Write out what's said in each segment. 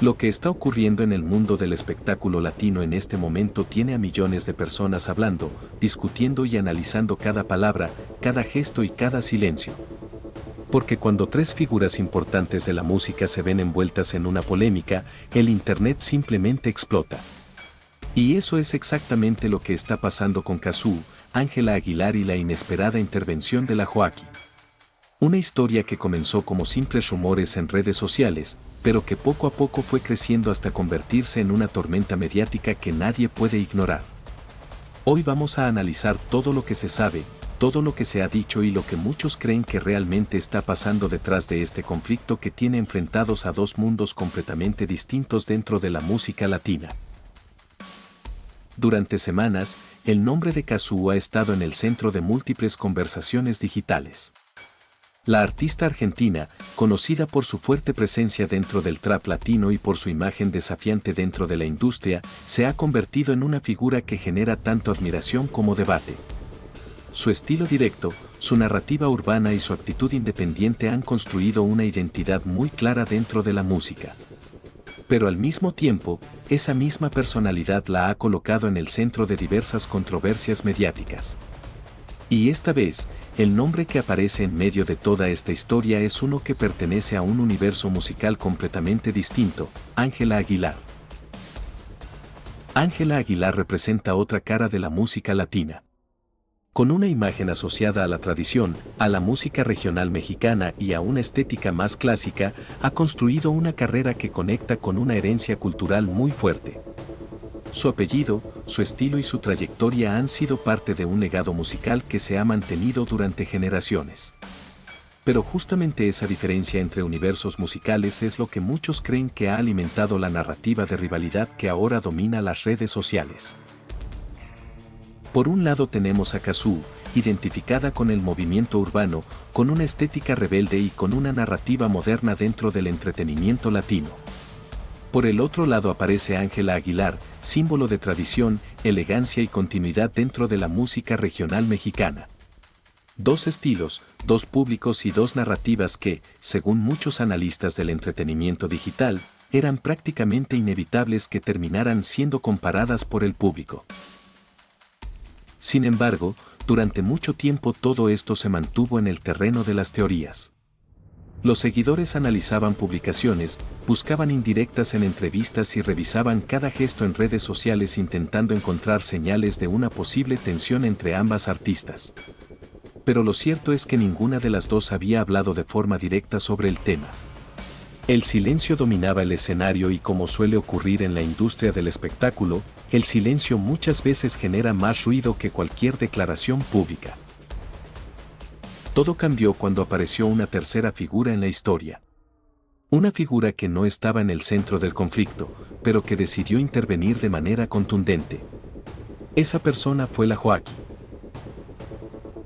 Lo que está ocurriendo en el mundo del espectáculo latino en este momento tiene a millones de personas hablando, discutiendo y analizando cada palabra, cada gesto y cada silencio. Porque cuando tres figuras importantes de la música se ven envueltas en una polémica, el internet simplemente explota. Y eso es exactamente lo que está pasando con Cazzu, Ángela Aguilar y la inesperada intervención de la Joaquí. Una historia que comenzó como simples rumores en redes sociales, pero que poco a poco fue creciendo hasta convertirse en una tormenta mediática que nadie puede ignorar. Hoy vamos a analizar todo lo que se sabe, todo lo que se ha dicho y lo que muchos creen que realmente está pasando detrás de este conflicto que tiene enfrentados a dos mundos completamente distintos dentro de la música latina. Durante semanas, el nombre de Cazzu ha estado en el centro de múltiples conversaciones digitales. La artista argentina, conocida por su fuerte presencia dentro del trap latino y por su imagen desafiante dentro de la industria, se ha convertido en una figura que genera tanto admiración como debate. Su estilo directo, su narrativa urbana y su actitud independiente han construido una identidad muy clara dentro de la música. Pero al mismo tiempo, esa misma personalidad la ha colocado en el centro de diversas controversias mediáticas. Y esta vez, el nombre que aparece en medio de toda esta historia es uno que pertenece a un universo musical completamente distinto, Ángela Aguilar. Ángela Aguilar representa otra cara de la música latina. Con una imagen asociada a la tradición, a la música regional mexicana y a una estética más clásica, ha construido una carrera que conecta con una herencia cultural muy fuerte. Su apellido, su estilo y su trayectoria han sido parte de un legado musical que se ha mantenido durante generaciones. Pero justamente esa diferencia entre universos musicales es lo que muchos creen que ha alimentado la narrativa de rivalidad que ahora domina las redes sociales. Por un lado tenemos a Cazzu, identificada con el movimiento urbano, con una estética rebelde y con una narrativa moderna dentro del entretenimiento latino. Por el otro lado aparece Ángela Aguilar, símbolo de tradición, elegancia y continuidad dentro de la música regional mexicana. Dos estilos, dos públicos y dos narrativas que, según muchos analistas del entretenimiento digital, eran prácticamente inevitables que terminaran siendo comparadas por el público. Sin embargo, durante mucho tiempo todo esto se mantuvo en el terreno de las teorías. Los seguidores analizaban publicaciones, buscaban indirectas en entrevistas y revisaban cada gesto en redes sociales intentando encontrar señales de una posible tensión entre ambas artistas. Pero lo cierto es que ninguna de las dos había hablado de forma directa sobre el tema. El silencio dominaba el escenario y como suele ocurrir en la industria del espectáculo, el silencio muchas veces genera más ruido que cualquier declaración pública. Todo cambió cuando apareció una tercera figura en la historia. Una figura que no estaba en el centro del conflicto, pero que decidió intervenir de manera contundente. Esa persona fue la Joaquí.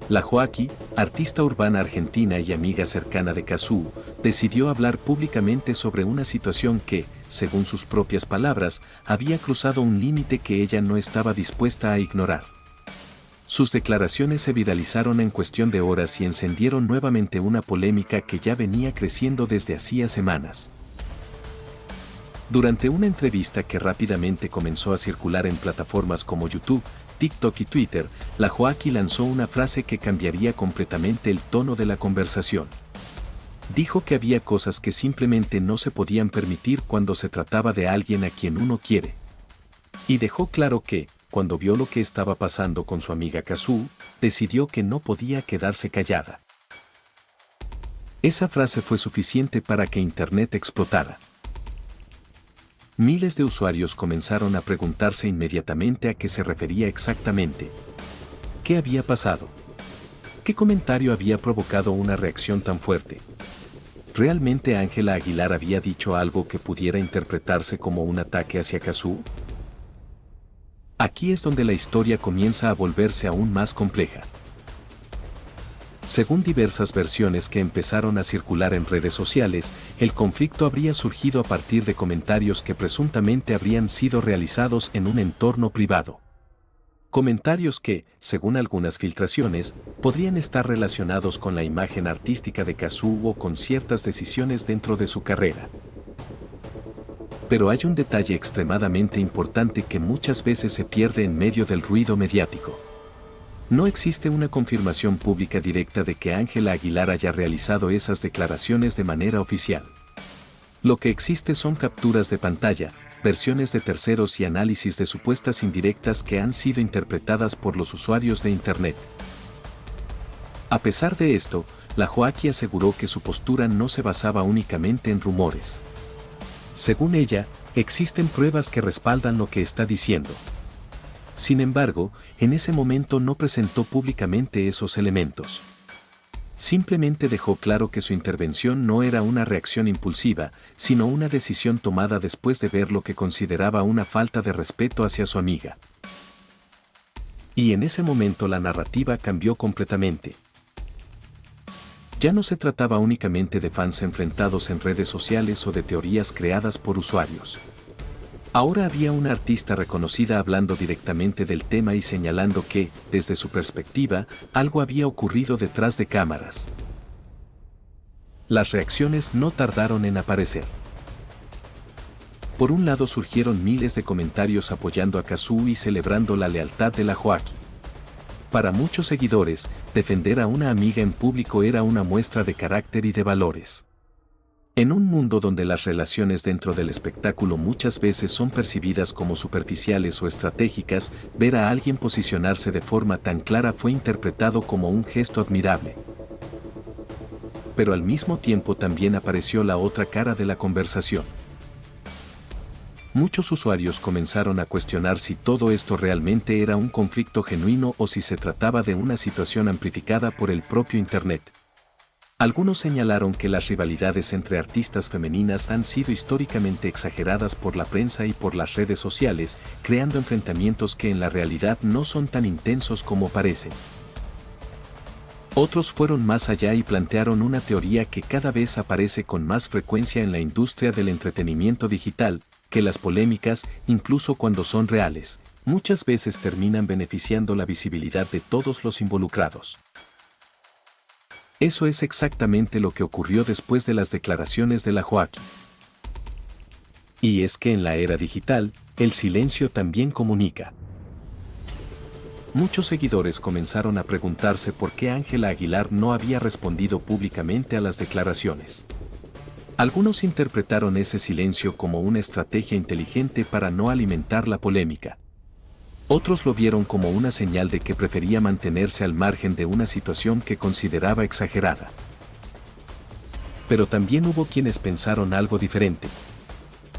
La Joaquí, artista urbana argentina y amiga cercana de Cazzu, decidió hablar públicamente sobre una situación que, según sus propias palabras, había cruzado un límite que ella no estaba dispuesta a ignorar. Sus declaraciones se viralizaron en cuestión de horas y encendieron nuevamente una polémica que ya venía creciendo desde hacía semanas. Durante una entrevista que rápidamente comenzó a circular en plataformas como YouTube, TikTok y Twitter, la Joaquí lanzó una frase que cambiaría completamente el tono de la conversación. Dijo que había cosas que simplemente no se podían permitir cuando se trataba de alguien a quien uno quiere. Y dejó claro que, cuando vio lo que estaba pasando con su amiga Cazzu, decidió que no podía quedarse callada. Esa frase fue suficiente para que Internet explotara. Miles de usuarios comenzaron a preguntarse inmediatamente a qué se refería exactamente. ¿Qué había pasado? ¿Qué comentario había provocado una reacción tan fuerte? ¿Realmente Ángela Aguilar había dicho algo que pudiera interpretarse como un ataque hacia Cazzu? Aquí es donde la historia comienza a volverse aún más compleja. Según diversas versiones que empezaron a circular en redes sociales, el conflicto habría surgido a partir de comentarios que presuntamente habrían sido realizados en un entorno privado. Comentarios que, según algunas filtraciones, podrían estar relacionados con la imagen artística de Cazzu o con ciertas decisiones dentro de su carrera. Pero hay un detalle extremadamente importante que muchas veces se pierde en medio del ruido mediático. No existe una confirmación pública directa de que Ángela Aguilar haya realizado esas declaraciones de manera oficial. Lo que existe son capturas de pantalla, versiones de terceros y análisis de supuestas indirectas que han sido interpretadas por los usuarios de Internet. A pesar de esto, la Joaquí aseguró que su postura no se basaba únicamente en rumores. Según ella, existen pruebas que respaldan lo que está diciendo. Sin embargo, en ese momento no presentó públicamente esos elementos. Simplemente dejó claro que su intervención no era una reacción impulsiva, sino una decisión tomada después de ver lo que consideraba una falta de respeto hacia su amiga. Y en ese momento la narrativa cambió completamente. Ya no se trataba únicamente de fans enfrentados en redes sociales o de teorías creadas por usuarios. Ahora había una artista reconocida hablando directamente del tema y señalando que, desde su perspectiva, algo había ocurrido detrás de cámaras. Las reacciones no tardaron en aparecer. Por un lado surgieron miles de comentarios apoyando a Cazzu y celebrando la lealtad de la Joaquí. Para muchos seguidores, defender a una amiga en público era una muestra de carácter y de valores. En un mundo donde las relaciones dentro del espectáculo muchas veces son percibidas como superficiales o estratégicas, ver a alguien posicionarse de forma tan clara fue interpretado como un gesto admirable. Pero al mismo tiempo también apareció la otra cara de la conversación. Muchos usuarios comenzaron a cuestionar si todo esto realmente era un conflicto genuino o si se trataba de una situación amplificada por el propio Internet. Algunos señalaron que las rivalidades entre artistas femeninas han sido históricamente exageradas por la prensa y por las redes sociales, creando enfrentamientos que en la realidad no son tan intensos como parecen. Otros fueron más allá y plantearon una teoría que cada vez aparece con más frecuencia en la industria del entretenimiento digital, que las polémicas, incluso cuando son reales, muchas veces terminan beneficiando la visibilidad de todos los involucrados. Eso es exactamente lo que ocurrió después de las declaraciones de la Joaquí. Y es que en la era digital, el silencio también comunica. Muchos seguidores comenzaron a preguntarse por qué Ángela Aguilar no había respondido públicamente a las declaraciones. Algunos interpretaron ese silencio como una estrategia inteligente para no alimentar la polémica. Otros lo vieron como una señal de que prefería mantenerse al margen de una situación que consideraba exagerada. Pero también hubo quienes pensaron algo diferente.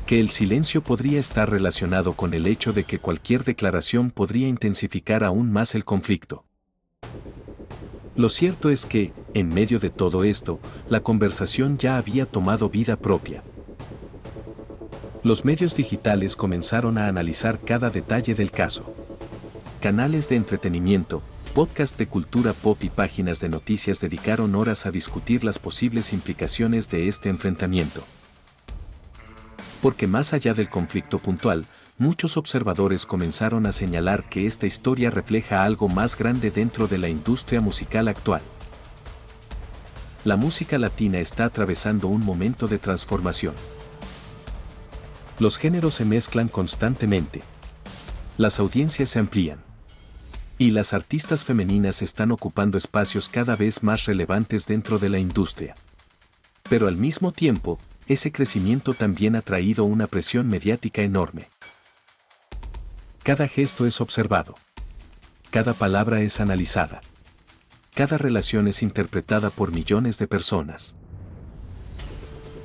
Que el silencio podría estar relacionado con el hecho de que cualquier declaración podría intensificar aún más el conflicto. Lo cierto es que, en medio de todo esto, la conversación ya había tomado vida propia. Los medios digitales comenzaron a analizar cada detalle del caso. Canales de entretenimiento, podcasts de cultura pop y páginas de noticias dedicaron horas a discutir las posibles implicaciones de este enfrentamiento. Porque más allá del conflicto puntual, muchos observadores comenzaron a señalar que esta historia refleja algo más grande dentro de la industria musical actual. La música latina está atravesando un momento de transformación. Los géneros se mezclan constantemente. Las audiencias se amplían. Y las artistas femeninas están ocupando espacios cada vez más relevantes dentro de la industria. Pero al mismo tiempo, ese crecimiento también ha traído una presión mediática enorme. Cada gesto es observado. Cada palabra es analizada. Cada relación es interpretada por millones de personas.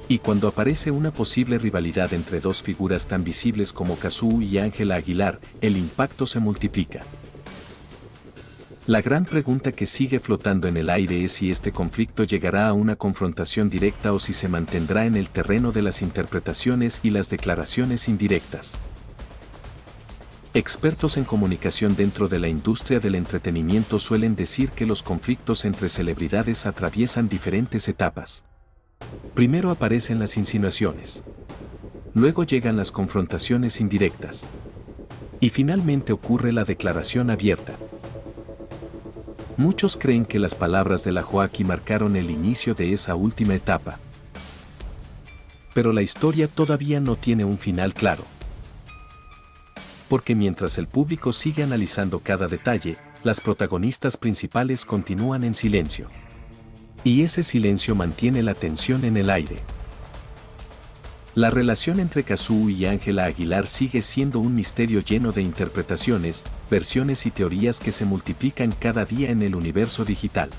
Y cuando aparece una posible rivalidad entre dos figuras tan visibles como Cazzu y Ángela Aguilar, el impacto se multiplica. La gran pregunta que sigue flotando en el aire es si este conflicto llegará a una confrontación directa o si se mantendrá en el terreno de las interpretaciones y las declaraciones indirectas. Expertos en comunicación dentro de la industria del entretenimiento suelen decir que los conflictos entre celebridades atraviesan diferentes etapas. Primero aparecen las insinuaciones. Luego llegan las confrontaciones indirectas. Y finalmente ocurre la declaración abierta. Muchos creen que las palabras de la Joaquí marcaron el inicio de esa última etapa. Pero la historia todavía no tiene un final claro. Porque mientras el público sigue analizando cada detalle, las protagonistas principales continúan en silencio. Y ese silencio mantiene la tensión en el aire. La relación entre Cazzu y Ángela Aguilar sigue siendo un misterio lleno de interpretaciones, versiones y teorías que se multiplican cada día en el universo digital.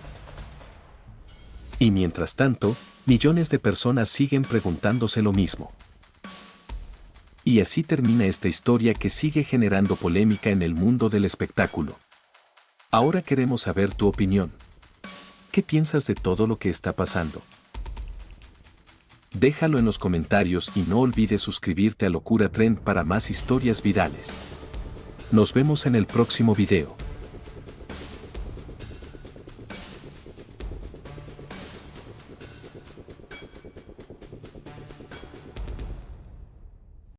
Y mientras tanto, millones de personas siguen preguntándose lo mismo. Y así termina esta historia que sigue generando polémica en el mundo del espectáculo. Ahora queremos saber tu opinión. ¿Qué piensas de todo lo que está pasando? Déjalo en los comentarios y no olvides suscribirte a Locura Trend para más historias virales. Nos vemos en el próximo video.